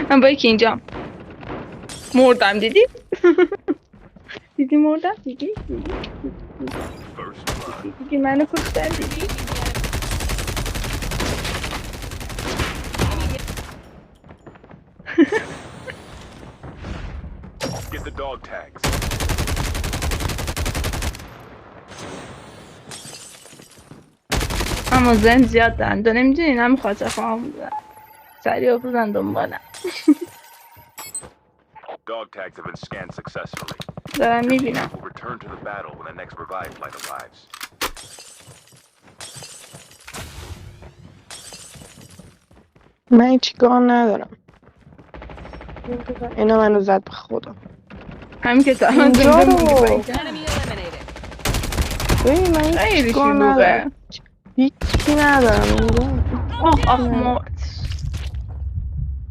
من با یکی اینجام مردم دیدی؟ دیدی مردم دیدی منو کشتن دیدی؟ Get the dog tags. اما زن زیاد دارن تو نمیدونی نمیخواد خواهم بودن سریع بودن دنبالم Dog tags have been scanned successfully. دارم میبینم We'll return to the battle when the next revive flight arrives. من چیکار ندارم. اینا منو زد به خدا. همین که تا الان اینجا زنده رو. موندی با اینجا. Enemy eliminated. ببین من خیلی چیکار شلوغه ندارم. هیچی ندارم اینجا. آخ آخ مرد